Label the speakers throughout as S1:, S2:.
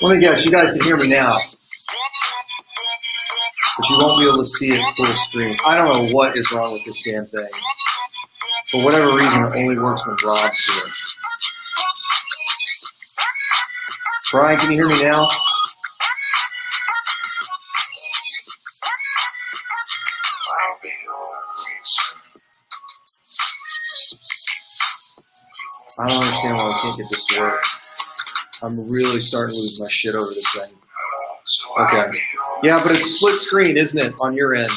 S1: Let me guess, you guys can hear me now, but you won't be able to see it full screen. I don't know what is wrong with this damn thing. For whatever reason, it only works when Rob's here. Brian, can you hear me now? I don't understand why I can't get this to work. I'm really starting to lose my shit over this thing. Okay. Yeah, but it's split screen, isn't it, on your end?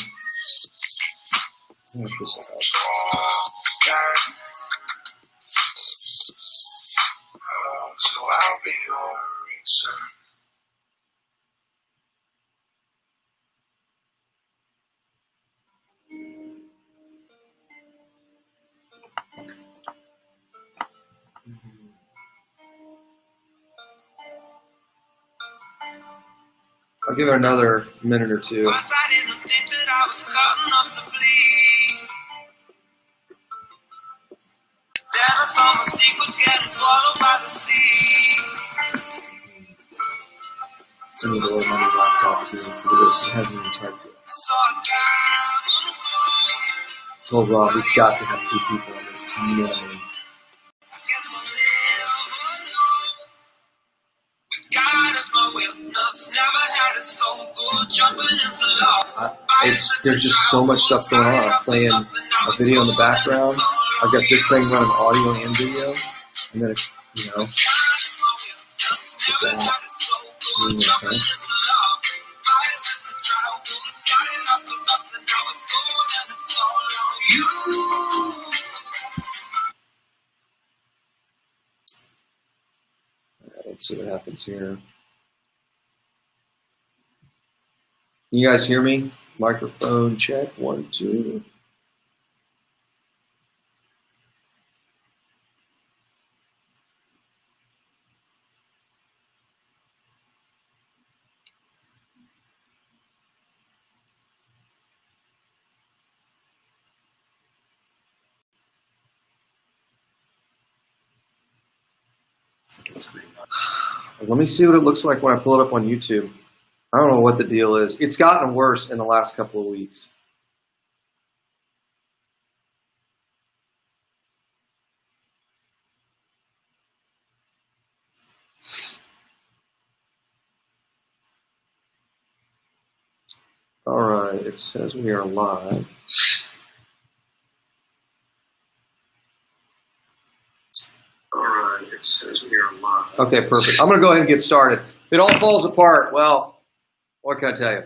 S1: I'll give it another minute or two.
S2: I didn't think that I was cutting up to bleed. Then I saw my secrets getting swallowed by the sea.
S1: I need to load my new laptop too, because it hasn't even typed yet. I told Rob we've got to have 2 people on this minimum. There's just so much stuff going on. I'm playing a video in the background. I've got this thing running audio and video, and then let's see what happens here. Can you guys hear me? Microphone check, 1, 2. Let me see what it looks like when I pull it up on YouTube. I don't know what the deal is. It's gotten worse in the last couple of weeks. All right, it says we are live. All right, it says we are live. Okay, perfect. I'm going to go ahead and get started. If it all falls apart, well, what can I tell you?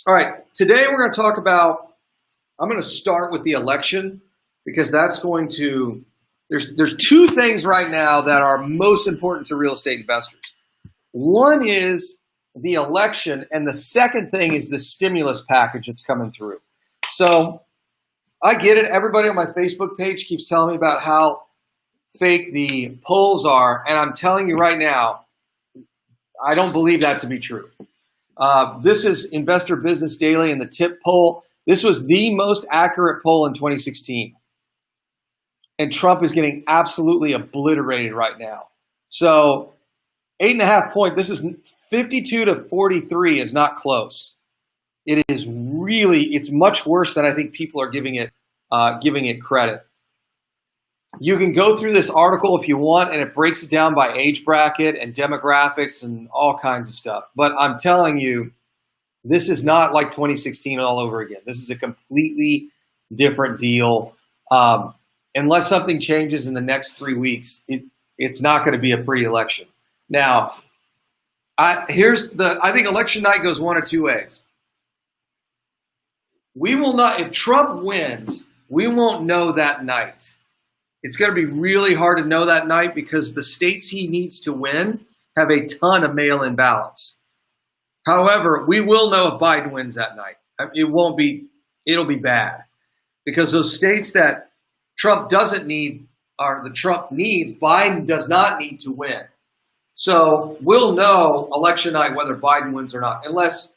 S1: All right, today we're going to talk about, I'm going to start with the election because that's going to, there's 2 things right now that are most important to real estate investors. One is the election, and the second thing is the stimulus package that's coming through. So I get it. Everybody on my Facebook page keeps telling me about how fake the polls are, and I'm telling you right now, I don't believe that to be true. This is Investor Business Daily and the TIP poll. This was the most accurate poll in 2016. And Trump is getting absolutely obliterated right now. So 8.5 points, this is 52 to 43 is not close. It is really, it's much worse than I think people are giving it credit. You can go through this article if you want, and it breaks it down by age bracket and demographics and all kinds of stuff. But I'm telling you, this is not like 2016 all over again. This is a completely different deal. Unless something changes in the next 3 weeks, it's not going to be a pretty election. Now, I think election night goes one of 2 ways. We will not, if Trump wins, we won't know that night. It's going to be really hard to know that night because the states he needs to win have a ton of mail-in ballots. However, we will know if Biden wins that night. It'll be bad because those states that Trump doesn't need, or the Trump needs, Biden does not need to win. So we'll know election night whether Biden wins or not, unless,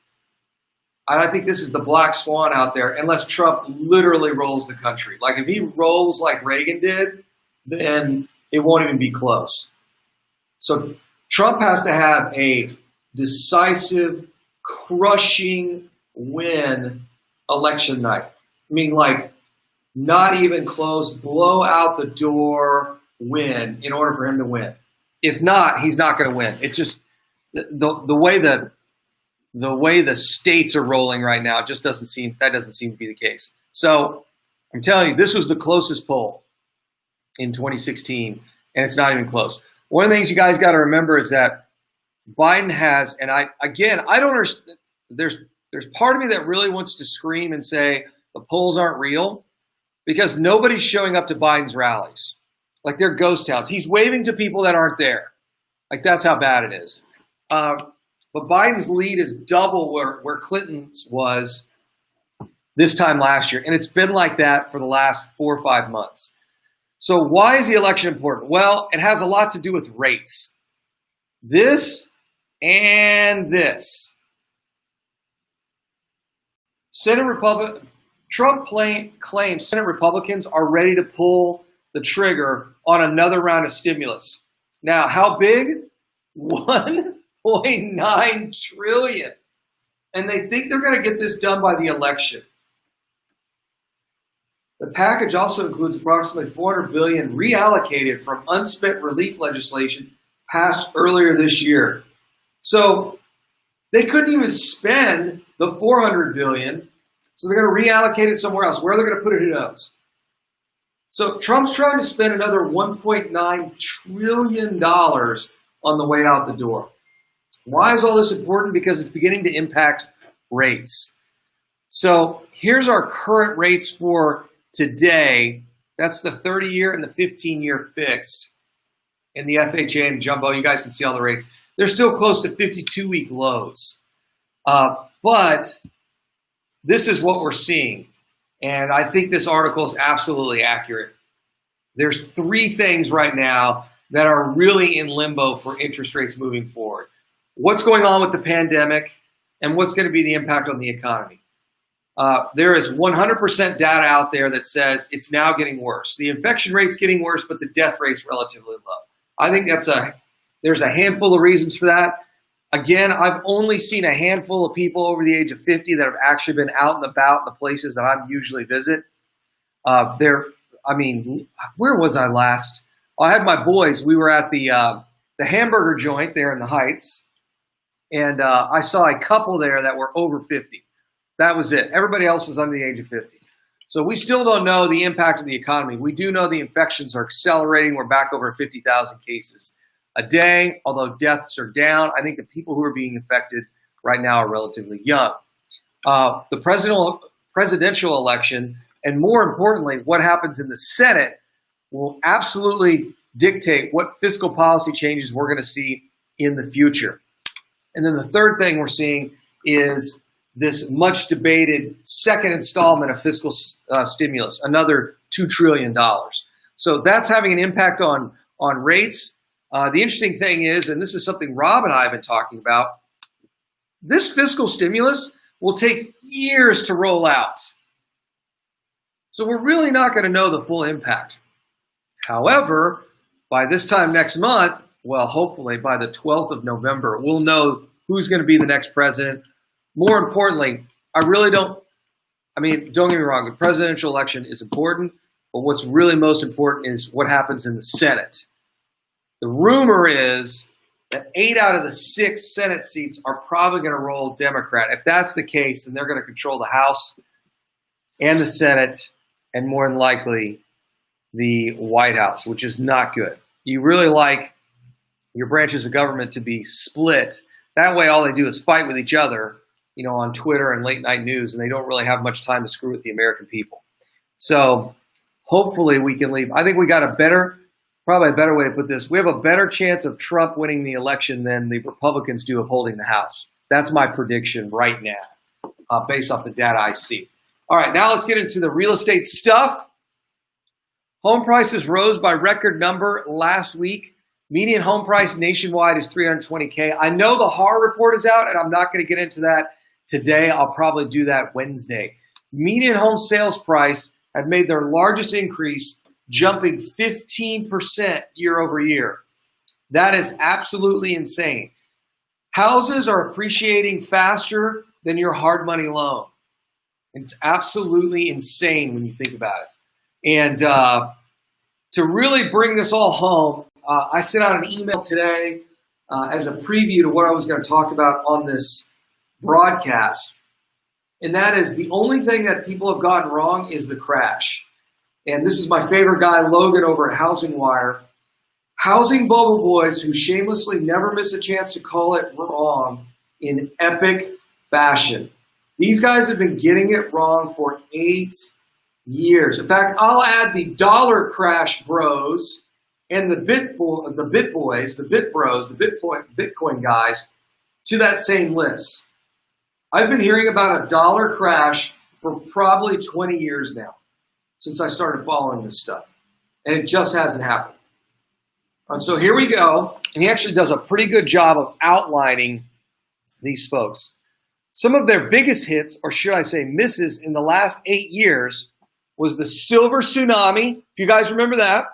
S1: and I think this is the black swan out there, unless Trump literally rolls the country. Like if he rolls like Reagan did, then it won't even be close. So Trump has to have a decisive, crushing win election night. I mean, like, not even close, blow out the door win in order for him to win. If not, he's not going to win. It's just the way the states are rolling right now just doesn't seem to be the case. So I'm telling you, this was the closest poll in 2016, and it's not even close. One of the things you guys got to remember is that Biden has, and I don't understand. There's part of me that really wants to scream and say the polls aren't real because nobody's showing up to Biden's rallies. Like, they're ghost towns. He's waving to people that aren't there. Like, that's how bad it is. But Biden's lead is double where Clinton's was this time last year. And it's been like that for the last 4 or 5 months. So why is the election important? Well, it has a lot to do with rates. This and this. Trump claims Senate Republicans are ready to pull the trigger on another round of stimulus. Now, how big? $1.9 trillion. And they think they're going to get this done by the election. The package also includes approximately $400 billion reallocated from unspent relief legislation passed earlier this year. So they couldn't even spend the $400 billion, so they're going to reallocate it somewhere else. Where they're going to put it, who knows? So Trump's trying to spend another $1.9 trillion on the way out the door. Why is all this important? Because it's beginning to impact rates. So here's our current rates for today. That's the 30-year and the 15-year fixed in the FHA and jumbo. You guys can see all the rates. They're still close to 52-week lows. But this is what we're seeing. And I think this article is absolutely accurate. There's 3 things right now that are really in limbo for interest rates moving forward. What's going on with the pandemic and what's going to be the impact on the economy? There is 100% data out there that says it's now getting worse. The infection rate's getting worse, but the death rate's relatively low. I think there's a handful of reasons for that. Again, I've only seen a handful of people over the age of 50 that have actually been out and about in the places that I usually visit. Where was I last? I had my boys. We were at the hamburger joint there in the Heights, and I saw a couple there that were over 50. That was it. Everybody else was under the age of 50. So we still don't know the impact of the economy. We do know the infections are accelerating. We're back over 50,000 cases a day, although deaths are down. I think the people who are being infected right now are relatively young. The presidential election, and more importantly, what happens in the Senate, will absolutely dictate what fiscal policy changes we're going to see in the future. And then the third thing we're seeing is this much debated second installment of fiscal stimulus, another $2 trillion. So that's having an impact on rates. The interesting thing is, and this is something Rob and I have been talking about, this fiscal stimulus will take years to roll out. So we're really not going to know the full impact. However, by this time next month, well, hopefully by the 12th of November, we'll know who's going to be the next president. More importantly, don't get me wrong, the presidential election is important, but what's really most important is what happens in the Senate. The rumor is that 8 out of the 6 Senate seats are probably going to roll Democrat. If that's the case, then they're going to control the House and the Senate, and more than likely the White House, which is not good. You really like your branches of government to be split. That way all they do is fight with each other, on Twitter and late night news, and they don't really have much time to screw with the American people. So hopefully we can leave. I think we got probably a better way to put this. We have a better chance of Trump winning the election than the Republicans do of holding the House. That's my prediction right now, based off the data I see. All right, now let's get into the real estate stuff. Home prices rose by record number last week. Median home price nationwide is $320K. I know the HAR report is out, and I'm not going to get into that today. I'll probably do that Wednesday. Median home sales price have made their largest increase, jumping 15% year over year. That is absolutely insane. Houses are appreciating faster than your hard money loan. It's absolutely insane when you think about it. And to really bring this all home, I sent out an email today as a preview to what I was going to talk about on this broadcast. And that is the only thing that people have gotten wrong is the crash. And this is my favorite guy, Logan, over at Housing Wire. Housing bubble boys who shamelessly never miss a chance to call it wrong in epic fashion. These guys have been getting it wrong for 8 years. In fact, I'll add the dollar crash bros and the bit boys, the bit bros, the Bitcoin guys to that same list. I've been hearing about a dollar crash for probably 20 years now, since I started following this stuff. And it just hasn't happened. And so here we go. And he actually does a pretty good job of outlining these folks. Some of their biggest hits, or should I say misses, in the last 8 years was the Silver Tsunami. If you guys remember that,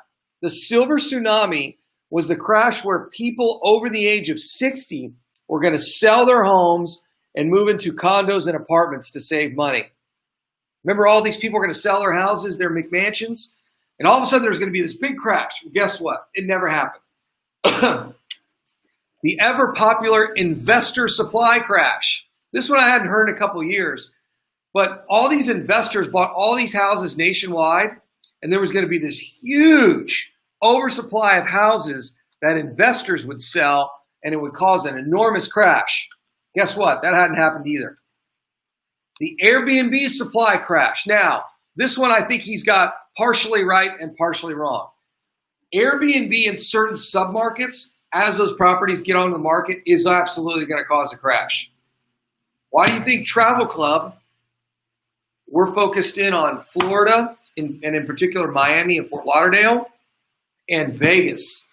S1: the Silver Tsunami was the crash where people over the age of 60 were going to sell their homes and move into condos and apartments to save money. Remember, all these people were going to sell their houses, their McMansions, and all of a sudden there's going to be this big crash. Well, guess what? It never happened. The ever popular investor supply crash. This one I hadn't heard in a couple of years, but all these investors bought all these houses nationwide, and there was going to be this huge oversupply of houses that investors would sell, and it would cause an enormous crash. Guess what? That hadn't happened either. The Airbnb supply crash. Now, this one I think he's got partially right and partially wrong. Airbnb in certain submarkets, as those properties get on the market, is absolutely going to cause a crash. Why do you think Travel Club, we're focused in on Florida, and in particular Miami and Fort Lauderdale, and Vegas?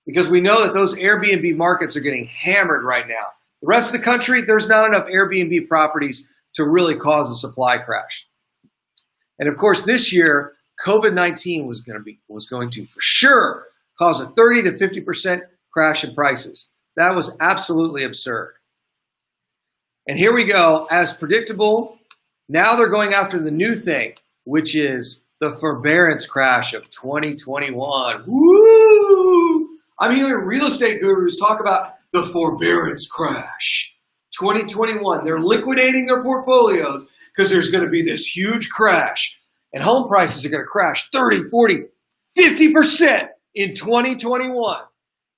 S1: Because we know that those Airbnb markets are getting hammered right now. The rest of the country, there's not enough Airbnb properties to really cause a supply crash. And of course, this year, COVID-19 was going to for sure cause a 30 to 50% crash in prices. That was absolutely absurd. And here we go, as predictable, now they're going after the new thing, which is the forbearance crash of 2021. Woo! I'm hearing real estate gurus talk about the forbearance crash. 2021, they're liquidating their portfolios because there's going to be this huge crash. And home prices are going to crash 30, 40, 50% in 2021.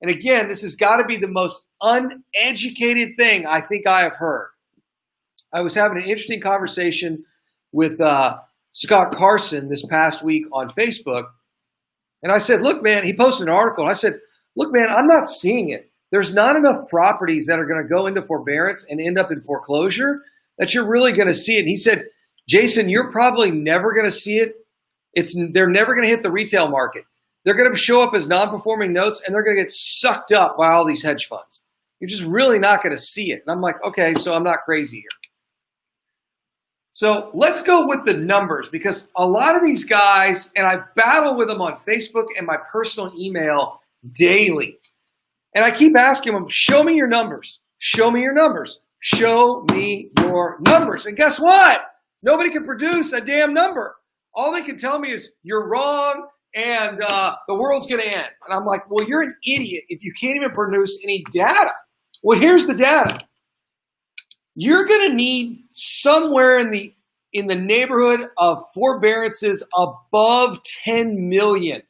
S1: And again, this has got to be the most uneducated thing I think I have heard. I was having an interesting conversation with Scott Carson this past week on Facebook. And I said, look, man, he posted an article. And I said, look, man, I'm not seeing it. There's not enough properties that are going to go into forbearance and end up in foreclosure that you're really going to see it. And he said, Jason, you're probably never going to see it. They're never going to hit the retail market. They're going to show up as non-performing notes, and they're going to get sucked up by all these hedge funds. You're just really not going to see it. And I'm like, okay, so I'm not crazy here. So let's go with the numbers, because a lot of these guys, and I battle with them on Facebook and my personal email daily. And I keep asking them, show me your numbers. Show me your numbers. Show me your numbers. And guess what? Nobody can produce a damn number. All they can tell me is you're wrong and the world's going to end. And I'm like, well, you're an idiot if you can't even produce any data. Well, here's the data. You're going to need somewhere in the neighborhood of forbearances above 10 million.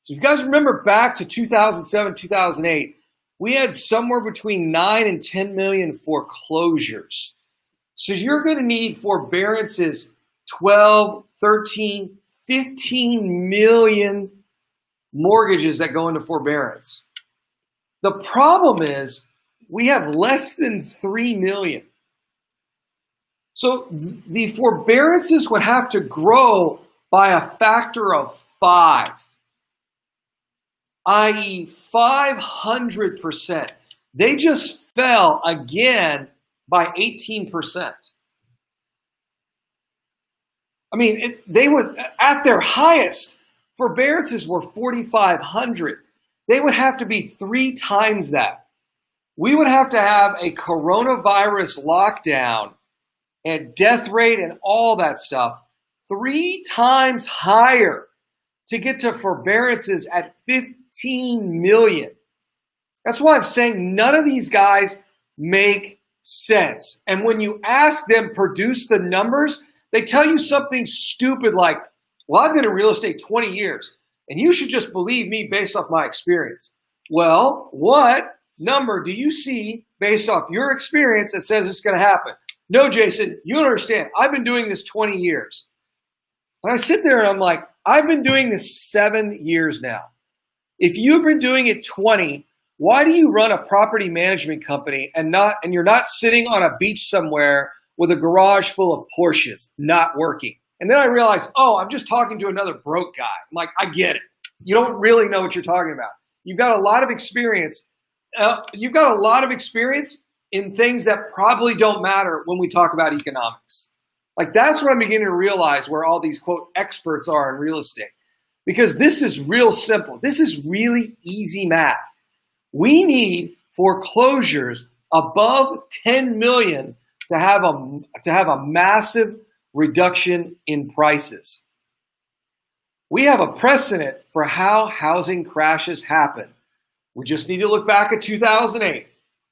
S1: So if you guys remember back to 2007, 2008, we had somewhere between 9 and 10 million foreclosures. So you're going to need forbearances 12, 13, 15 million mortgages that go into forbearance. The problem is we have less than 3 million. So the forbearances would have to grow by a factor of 5, i.e. 500%. They just fell again by 18%. I mean, they were at their highest. Forbearances were 4,500. they would have to be 3 times that. We would have to have a coronavirus lockdown and death rate and all that stuff 3 times higher to get to forbearances at 15 million. That's why I'm saying none of these guys make sense. And when you ask them produce the numbers, they tell you something stupid like, well, I've been in real estate 20 years, and you should just believe me based off my experience. Well, what number do you see based off your experience that says it's going to happen? No, Jason, you don't understand. I've been doing this 20 years. And I sit there and I'm like, I've been doing this 7 years now. If you've been doing it 20, why do you run a property management company and you're not sitting on a beach somewhere with a garage full of Porsches not working? And then I realized, oh, I'm just talking to another broke guy. I'm like, I get it. You don't really know what you're talking about. You've got a lot of experience. In things that probably don't matter when we talk about economics. Like that's what I'm beginning to realize where all these quote experts are in real estate. Because this is real simple. This is really easy math. We need foreclosures above 10 million to have a massive reduction in prices. We have a precedent for how housing crashes happen. We just need to look back at 2008.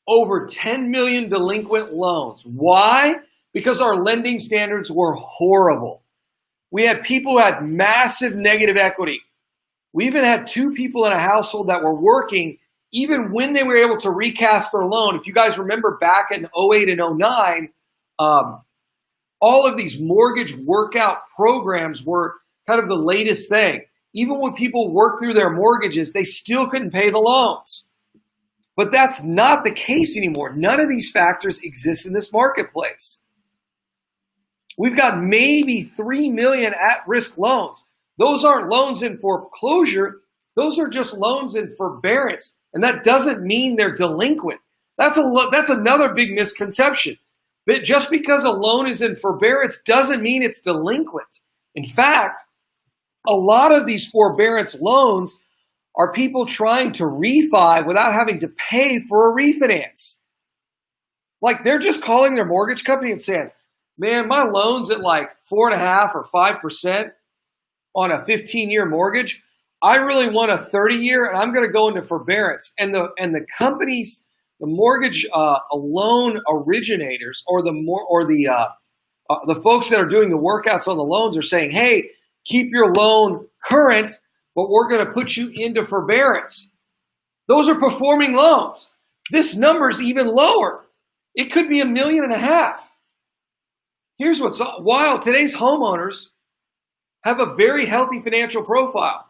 S1: Over 10 million delinquent loans. Why? Because our lending standards were horrible. We had people who had massive negative equity. We even had 2 people in a household that were working even when they were able to recast their loan. If you guys remember back in 08 and 09, all of these mortgage workout programs were kind of the latest thing. Even when people worked through their mortgages, they still couldn't pay the loans. But that's not the case anymore. None of these factors exist in this marketplace. We've got maybe 3 million at-risk loans. Those aren't loans in foreclosure. Those are just loans in forbearance. And that doesn't mean they're delinquent. That's another big misconception. But just because a loan is in forbearance doesn't mean it's delinquent. In fact, a lot of these forbearance loans are people trying to refi without having to pay for a refinance. Like they're just calling their mortgage company and saying, man, my loan's at like 4.5 or 5% on a 15-year mortgage. I really want a 30-year and I'm going to go into forbearance. And the companies, the mortgage loan originators or the folks that are doing the workouts on the loans are saying, hey, keep your loan current, but we're going to put you into forbearance. Those are performing loans. This number is even lower. It could be $1.5 million. Here's what's wild. Today's homeowners have a very healthy financial profile.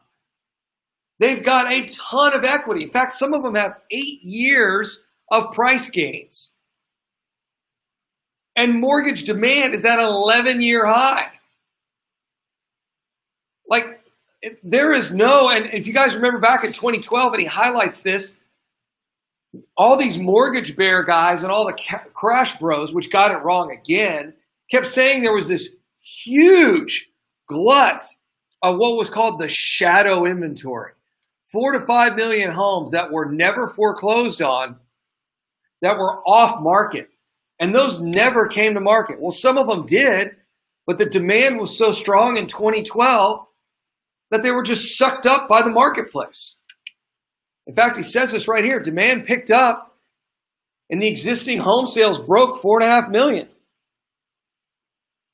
S1: They've got a ton of equity. In fact, some of them have 8 years of price gains. And mortgage demand is at an 11-year high. Like, there is no, and if you guys remember back in 2012, and he highlights this, all these mortgage bear guys and all the crash bros, which got it wrong again, kept saying there was this huge glut of what was called the shadow inventory. 4 to 5 million homes that were never foreclosed on, that were off market. And those never came to market. Well, some of them did, but the demand was so strong in 2012 that they were just sucked up by the marketplace. In fact, he says this right here, demand picked up and the existing home sales broke 4.5 million.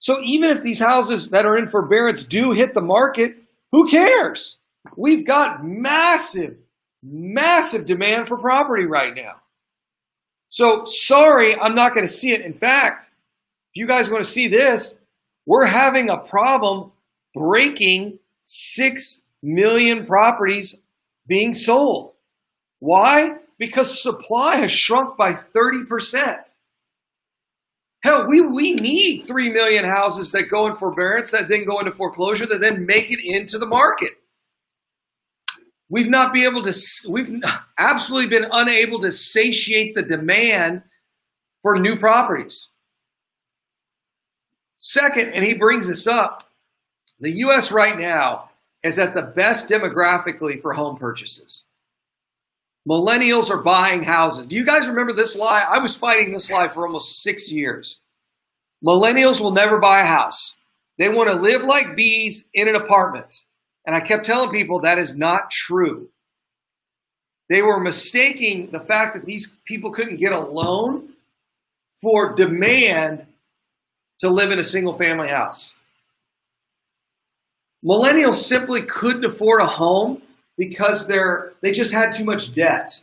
S1: So even if these houses that are in forbearance do hit the market, who cares? We've got massive, massive demand for property right now. So sorry, I'm not going to see it. In fact, if you guys want to see this, we're having a problem breaking 6 million properties being sold. Why? Because supply has shrunk by 30%. Hell, we need 3 million houses that go in forbearance, that then go into foreclosure, that then make it into the market. We've absolutely been unable to satiate the demand for new properties. Second, and he brings this up, the U.S. right now is at the best demographically for home purchases. Millennials are buying houses. Do you guys remember this lie? I was fighting this lie for almost 6 years. Millennials will never buy a house. They want to live like bees in an apartment. And I kept telling people that is not true. They were mistaking the fact that these people couldn't get a loan for demand to live in a single family house. Millennials simply couldn't afford a home because they just had too much debt.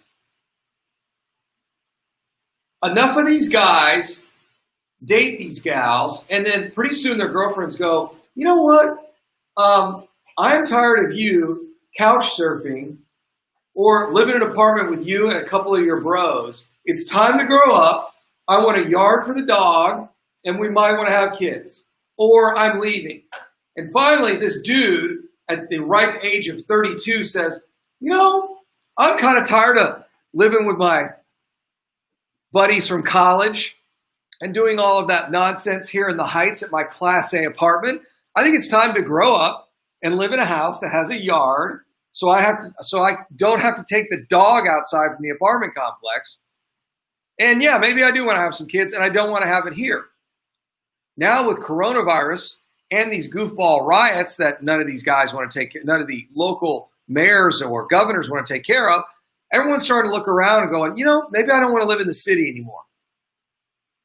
S1: Enough of these guys date these gals, and then pretty soon their girlfriends go, you know what? I'm tired of you couch surfing or living in an apartment with you and a couple of your bros. It's time to grow up. I want a yard for the dog, and we might want to have kids. Or I'm leaving. And finally, this dude at the ripe age of 32 says, you know, I'm kind of tired of living with my buddies from college and doing all of that nonsense here in the Heights at my Class A apartment. I think it's time to grow up and live in a house that has a yard, so I don't have to take the dog outside from the apartment complex. And yeah, maybe I do want to have some kids, and I don't want to have it here. Now with coronavirus and these goofball riots that none of these guys want to take, none of the local mayors or governors want to take care of, everyone's starting to look around and going, you know, maybe I don't want to live in the city anymore.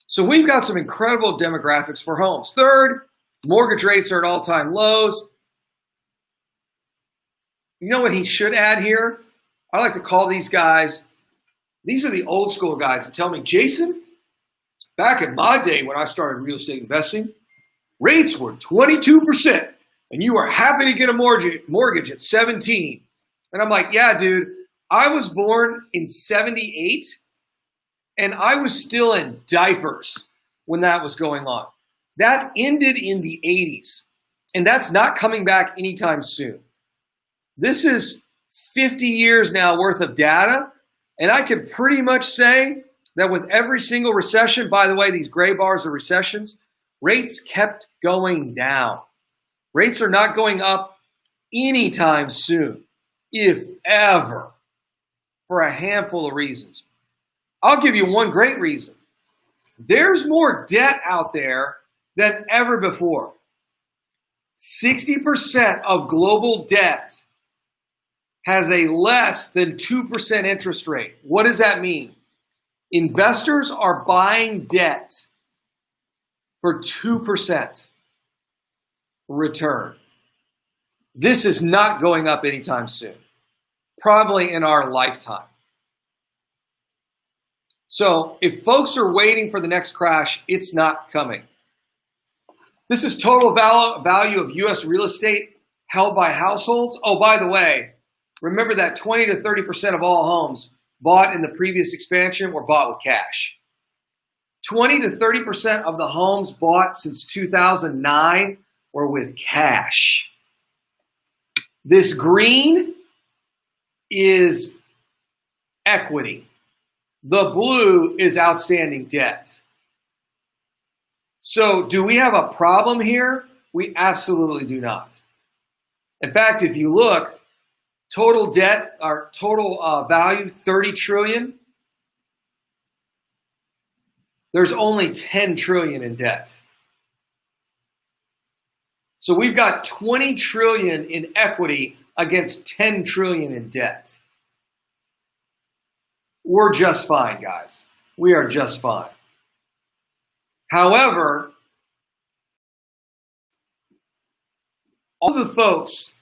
S1: So we've got some incredible demographics for homes. Third, mortgage rates are at all-time lows. You know what he should add here? I like to call these guys, these are the old school guys that tell me, Jason, back in my day when I started real estate investing, rates were 22%, and you were happy to get a mortgage at 17. And I'm like, yeah, dude, I was born in 78, and I was still in diapers when that was going on. That ended in the 80s, and that's not coming back anytime soon. This is 50 years now worth of data, and I can pretty much say that with every single recession, by the way, these gray bars are recessions, rates kept going down. Rates are not going up anytime soon, if ever, for a handful of reasons. I'll give you one great reason. There's more debt out there than ever before. 60% of global debt has a less than 2% interest rate. What does that mean? Investors are buying debt for 2% return. This is not going up anytime soon, probably in our lifetime. So if folks are waiting for the next crash, it's not coming. This is total value of U.S. real estate held by households. Oh, by the way, remember that 20 to 30% of all homes bought in the previous expansion were bought with cash. 20 to 30% of the homes bought since 2009 were with cash. This green is equity. The blue is outstanding debt. So do we have a problem here? We absolutely do not. In fact, if you look, total debt, our total value, 30 trillion. There's only 10 trillion in debt. So we've got 20 trillion in equity against 10 trillion in debt. We're just fine, guys. We are just fine. However, all the folks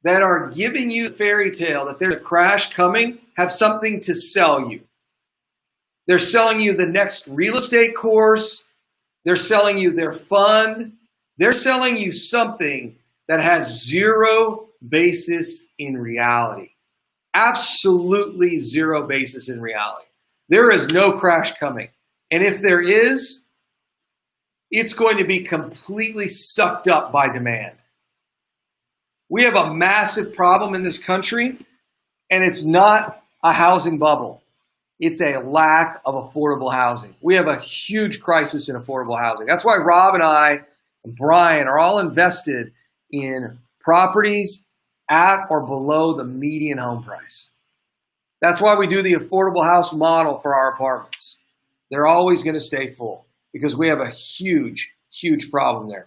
S1: that are giving you the fairy tale that there's a crash coming have something to sell you. They're selling you the next real estate course. They're selling you their fund. They're selling you something that has zero basis in reality. Absolutely zero basis in reality. There is no crash coming. And if there is, it's going to be completely sucked up by demand. We have a massive problem in this country, and it's not a housing bubble. It's a lack of affordable housing. We have a huge crisis in affordable housing. That's why Rob and I and Brian are all invested in properties at or below the median home price. That's why we do the affordable house model for our apartments. They're always going to stay full because we have a huge, huge problem there.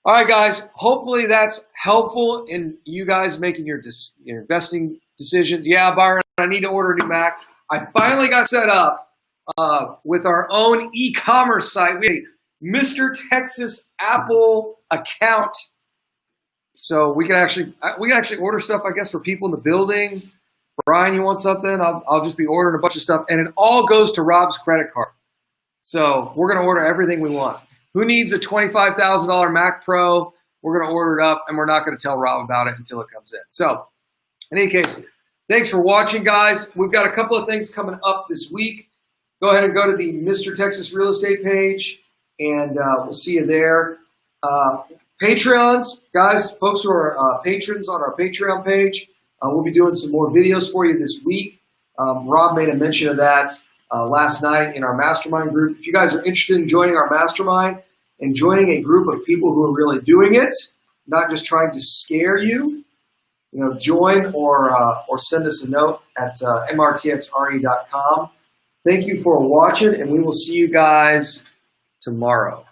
S1: All right, guys, hopefully that's helpful in you guys making your investing decisions. Yeah, Byron, I need to order a new Mac. I finally got set up with our own e-commerce site. We have a Mr. Texas Apple account. So we can actually order stuff, I guess, for people in the building. Brian, you want something? I'll just be ordering a bunch of stuff. And it all goes to Rob's credit card. So we're going to order everything we want. Who needs a $25,000 Mac Pro? We're going to order it up, and we're not going to tell Rob about it until it comes in. So in any case, thanks for watching, guys. We've got a couple of things coming up this week. Go ahead and go to the Mr. Texas Real Estate page, and we'll see you there. Patreons, guys, folks who are patrons on our Patreon page, we'll be doing some more videos for you this week. Rob made a mention of that last night in our mastermind group. If you guys are interested in joining our mastermind and joining a group of people who are really doing it, not just trying to scare you, join or send us a note at mrtxre.com. Thank you for watching, and we will see you guys tomorrow.